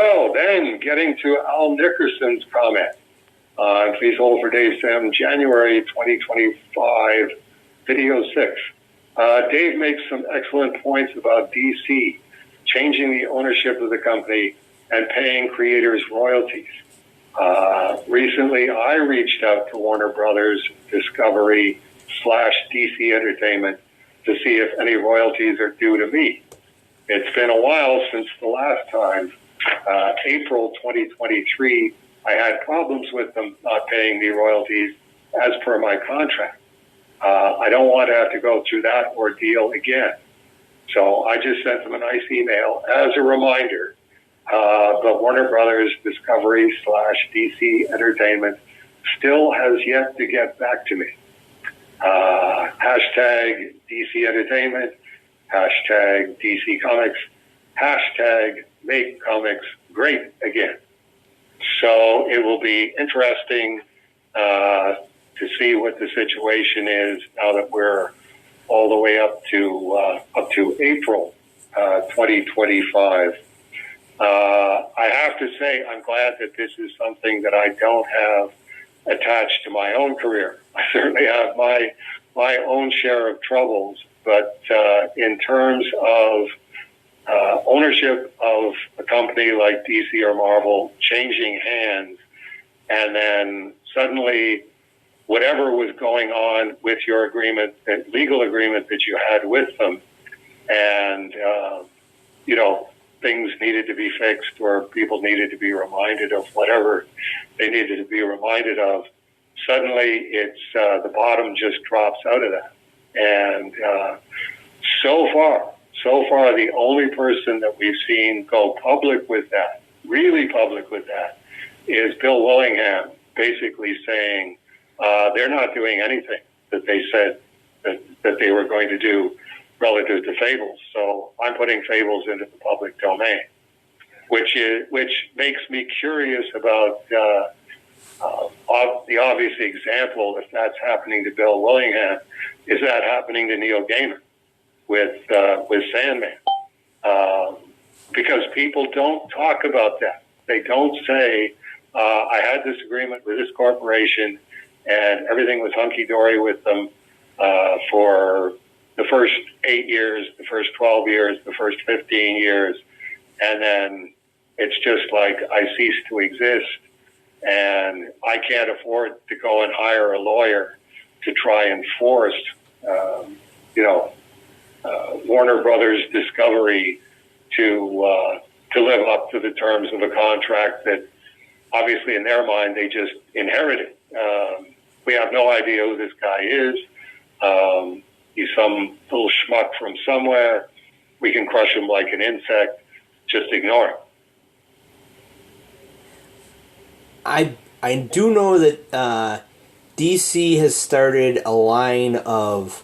So then getting to Al Nickerson's comment. Please hold for Dave Sam, January 2025, video 6. Dave makes some excellent points about DC changing the ownership of the company and paying creators royalties. Recently, I reached out to Warner Brothers Discovery / DC Entertainment to see if any royalties are due to me. It's been a while since the last time. April 2023, I had problems with them not paying me royalties as per my contract. I don't want to have to go through that ordeal again. So I just sent them a nice email as a reminder. But Warner Brothers Discovery / DC Entertainment still has yet to get back to me. Hashtag DC Entertainment, hashtag DC Comics, hashtag make comics great again. So it will be interesting to see what the situation is now that we're all the way up to April 2025 I have to say I'm glad that this is something that I don't have attached to my own career. I certainly have my own share of troubles, but in terms of ownership of a company like DC or Marvel changing hands, and then suddenly whatever was going on with your agreement, that legal agreement that you had with them, and things needed to be fixed or people needed to be reminded of whatever they needed to be reminded of, suddenly it's the bottom just drops out of that. And so far, the only person that we've seen go public with that, really public with that, is Bill Willingham, basically saying they're not doing anything that they said that they were going to do relative to Fables. So I'm putting Fables into the public domain, which makes me curious about the obvious example. If that's happening to Bill Willingham, is that happening to Neil Gaiman with Sandman? Because people don't talk about that. They don't say, I had this agreement with this corporation and everything was hunky-dory with them for the first 8 years, the first 12 years, the first 15 years, and then it's just like I cease to exist, and I can't afford to go and hire a lawyer to try and force, Warner Brothers Discovery to live up to the terms of a contract that obviously in their mind they just inherited. We have no idea who this guy is. He's some little schmuck from somewhere. We can crush him like an insect. Just ignore him. I do know that DC has started a line of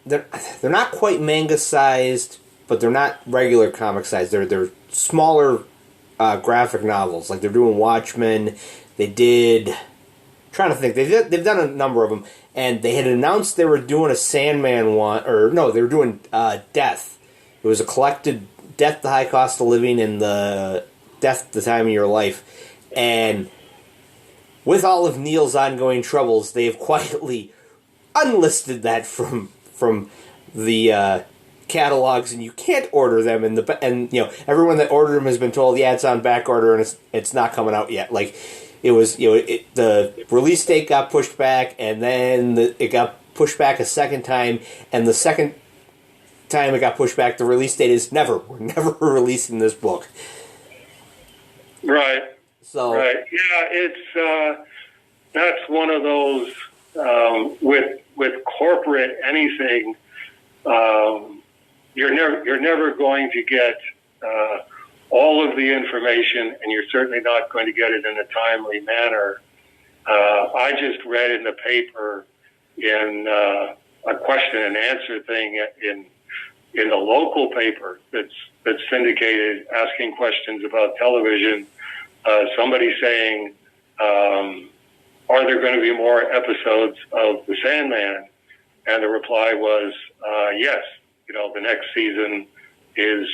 they're not quite manga sized, but they're not regular comic sized. They're smaller graphic novels. Like they're doing Watchmen. They did. Trying to think, they've done a number of them, and they had announced they were doing a Sandman one, or no, they were doing Death. It was a collected Death, the High Cost of Living, and the Death, the Time of Your Life. And with all of Neil's ongoing troubles, they have quietly unlisted that from the catalogs, and you can't order them. And everyone that ordered them has been told, yeah, it's on back order, and it's not coming out yet. Like. It was, the release date got pushed back, and then it got pushed back a second time, and the second time it got pushed back, the release date is we're never releasing this book. Right. So. Right. Yeah, it's that's one of those with corporate anything. You're never going to get. All of the information, and you're certainly not going to get it in a timely manner. I just read in the paper in a question and answer thing in the local paper that's syndicated, asking questions about television. Somebody saying, "Are there going to be more episodes of The Sandman?" And the reply was, "Yes. The next season." is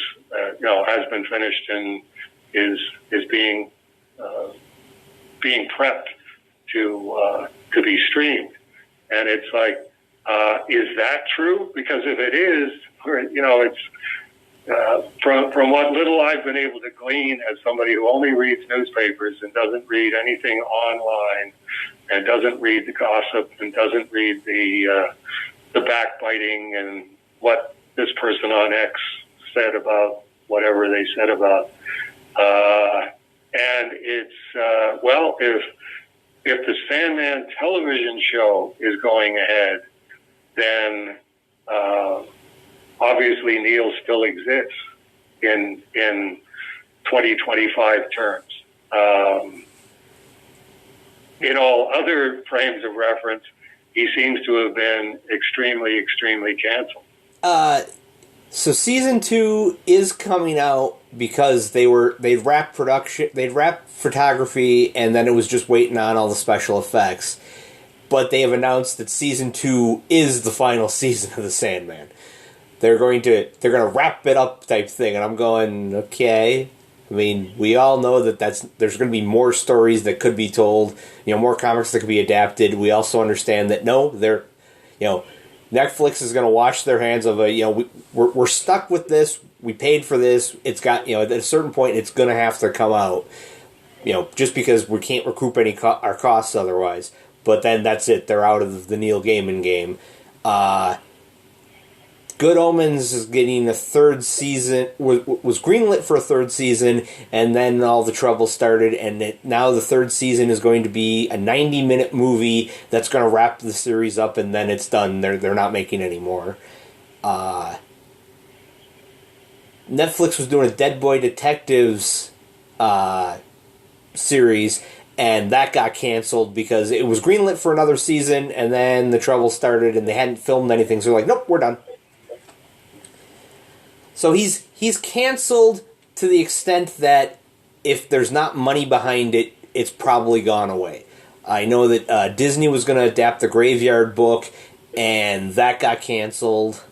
has been finished and is being prepped to be streamed. And it's like, is that true? Because if it is, it's from what little I've been able to glean as somebody who only reads newspapers and doesn't read anything online and doesn't read the gossip and doesn't read the backbiting and what this person on X said about whatever they said about. And it's, if the Sandman television show is going ahead, then obviously Neil still exists in 2025 terms. In all other frames of reference, he seems to have been extremely, extremely canceled. So season 2 is coming out because they'd wrapped production, they'd wrapped photography, and then it was just waiting on all the special effects. But they have announced that season 2 is the final season of the Sandman. They're going to wrap it up type thing, and I'm going, okay. I mean, we all know that there's going to be more stories that could be told, more comics that could be adapted. We also understand that Netflix is going to wash their hands of we're stuck with this. We paid for this. It's got, at a certain point, it's going to have to come out, just because we can't recoup our costs otherwise. But then that's it. They're out of the Neil Gaiman game. Good Omens is getting a third season, was greenlit for a third season, and then all the trouble started, and now the third season is going to be a 90-minute movie that's going to wrap the series up, and then it's done. They're not making any more. Netflix was doing a Dead Boy Detectives series, and that got canceled because it was greenlit for another season, and then the trouble started, and they hadn't filmed anything, so they're like, nope, we're done. So he's canceled to the extent that if there's not money behind it, it's probably gone away. I know that Disney was going to adapt the Graveyard Book, and that got canceled.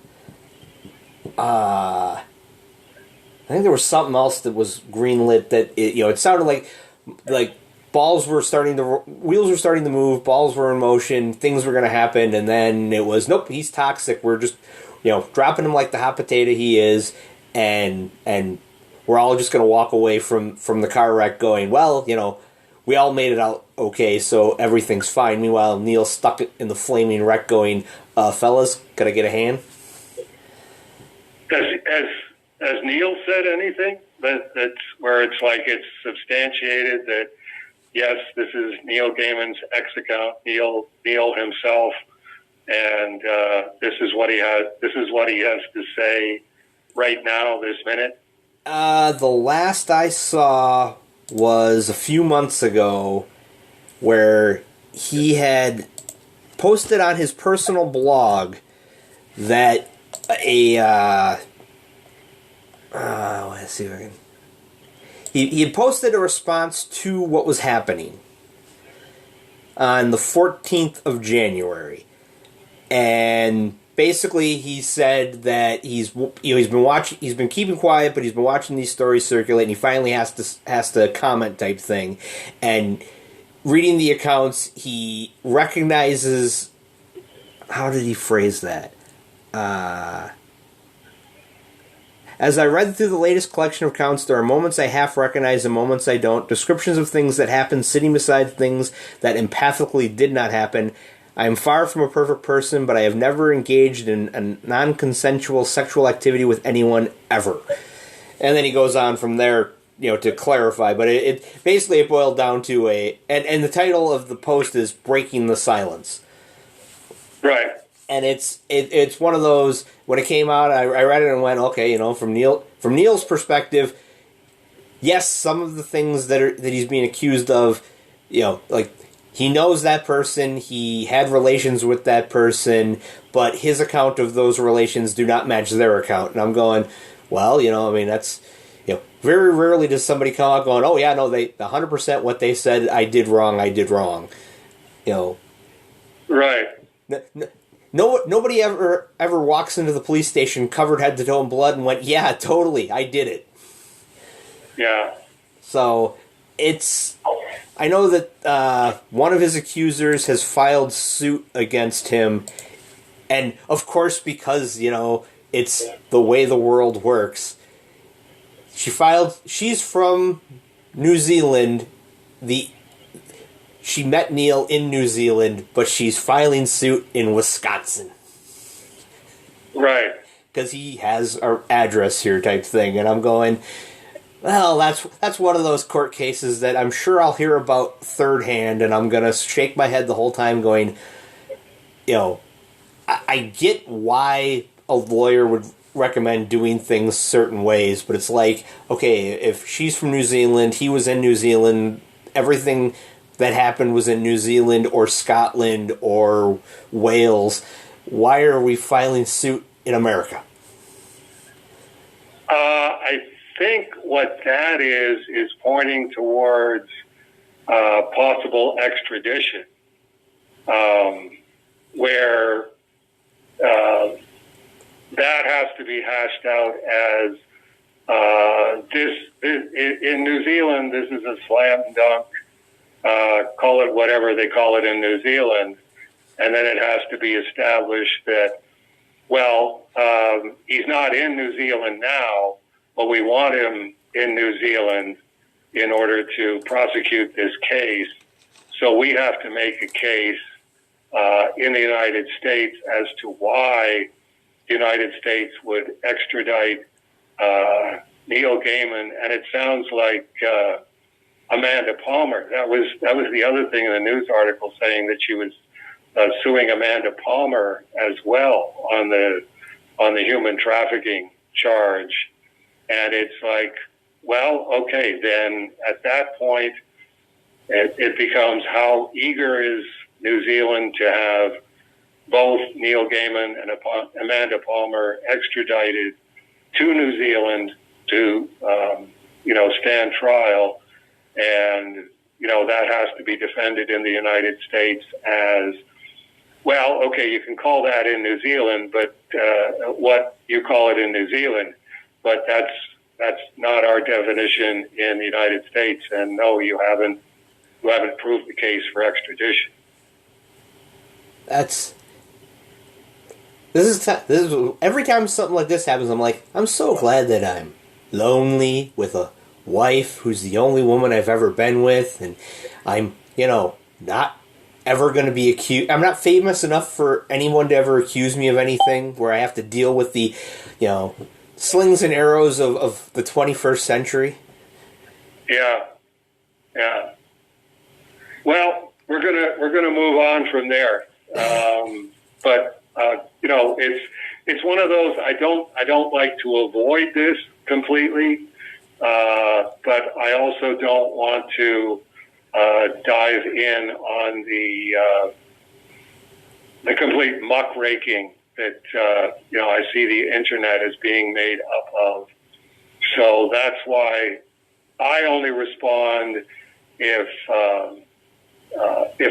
I think there was something else that was greenlit that it sounded like wheels were starting to move, balls were in motion, things were going to happen, and then it was, nope, he's toxic. We're just dropping him like the hot potato he is, and we're all just going to walk away from the car wreck going, well, we all made it out okay, so everything's fine. Meanwhile, Neil's stuck in the flaming wreck going, fellas, could I get a hand? Has Neil said anything that's where it's like it's substantiated that, yes, this is Neil Gaiman's X account, Neil himself, and this is what he has to say right now, this minute? The last I saw was a few months ago, where he had posted on his personal blog that let's see if I can. He had posted a response to what was happening on the 14th of January. And basically, he said that he's been keeping quiet, but he's been watching these stories circulate, and he finally has to comment type thing. And reading the accounts, he recognizes, how did he phrase that? As I read through the latest collection of accounts, there are moments I half recognize and moments I don't. Descriptions of things that happened sitting beside things that empathically did not happen. I am far from a perfect person, but I have never engaged in a non-consensual sexual activity with anyone ever. And then he goes on from there, to clarify. But it basically it boiled down to and the title of the post is "Breaking the Silence." Right. And it's one of those, when it came out, I read it and went, okay, from Neil's perspective, yes, some of the things that he's being accused of, like, he knows that person, he had relations with that person, but his account of those relations do not match their account. And I'm going, well, that's, very rarely does somebody come out going, oh yeah, no, they 100% what they said, I did wrong. Right. nobody ever walks into the police station covered head to toe in blood and went, yeah, totally, I did it. Yeah. So I know that one of his accusers has filed suit against him, and of course, because it's the way the world works, she's from New Zealand. She met Neil in New Zealand, but she's filing suit in Wisconsin. Right. Because he has our address here type thing. And I'm going, well, that's one of those court cases that I'm sure I'll hear about third hand, and I'm going to shake my head the whole time going, I get why a lawyer would recommend doing things certain ways, but it's like, okay, if she's from New Zealand, he was in New Zealand, everything that happened was in New Zealand or Scotland or Wales, why are we filing suit in America? I think what that is pointing towards possible extradition, where that has to be hashed out as in New Zealand, this is a slam dunk, call it whatever they call it in New Zealand, and then it has to be established that, well, he's not in New Zealand now, but we want him in New Zealand in order to prosecute this case. So we have to make a case in the United States as to why the United States would extradite Neil Gaiman. And it sounds like Amanda Palmer. That was the other thing in the news article, saying that she was suing Amanda Palmer as well on the human trafficking charge. And it's like, well, okay, then at that point, it becomes how eager is New Zealand to have both Neil Gaiman and Amanda Palmer extradited to New Zealand to, stand trial. And, that has to be defended in the United States as, well, okay, you can call that in New Zealand, but what you call it in New Zealand, but that's not our definition in the United States. And no, you haven't proved the case for extradition. This is every time something like this happens, I'm like, I'm so glad that I'm lonely with a wife who's the only woman I've ever been with, and I'm, not ever going to be accused. I'm not famous enough for anyone to ever accuse me of anything where I have to deal with the, slings and arrows of the 21st century. Yeah. Well, we're gonna move on from there. But it's one of those. I don't like to avoid this completely, but I also don't want to dive in on the complete muckraking that I see the internet as being made up of. So that's why I only respond if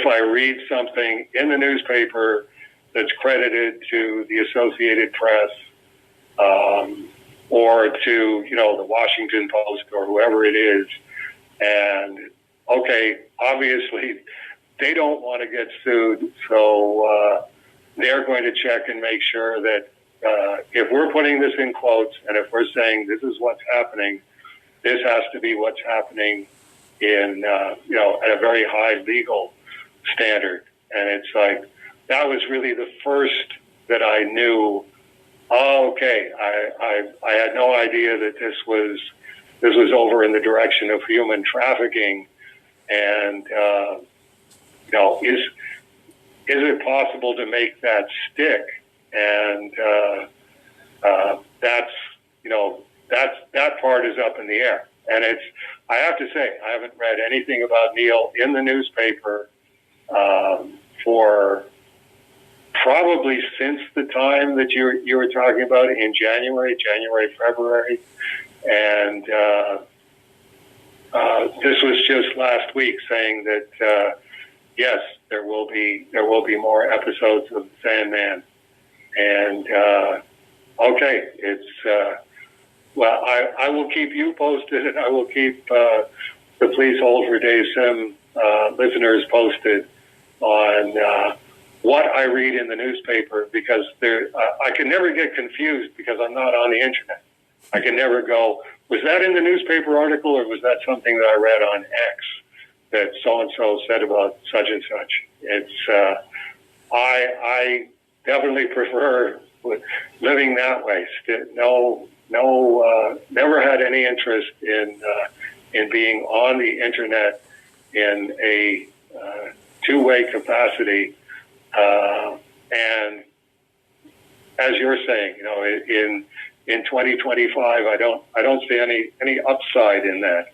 I read something in the newspaper that's credited to the Associated Press or to the Washington Post or whoever it is, and okay, obviously they don't want to get sued, so they're going to check and make sure that if we're putting this in quotes and if we're saying this is what's happening, this has to be what's happening in at a very high legal standard. And it's like that was really the first that I knew. Oh, okay, I had no idea that this was over in the direction of human trafficking, and is it possible to make that stick? And that part is up in the air. And I have to say, I haven't read anything about Neil in the newspaper for probably since the time that you were talking about in January, February. And this was just last week saying that, yes, there will be more episodes of Sandman. And okay, it's well, I will keep you posted, and I will keep the Please Hold for Dave Sim listeners posted on what I read in the newspaper, because I can never get confused because I'm not on the internet. I can never go, was that in the newspaper article, or was that something that I read on X that so-and-so said about such and such? It's I definitely prefer living that way. Never had any interest in being on the internet in a two-way capacity. And as you're saying, in 2025, I don't see any upside in that.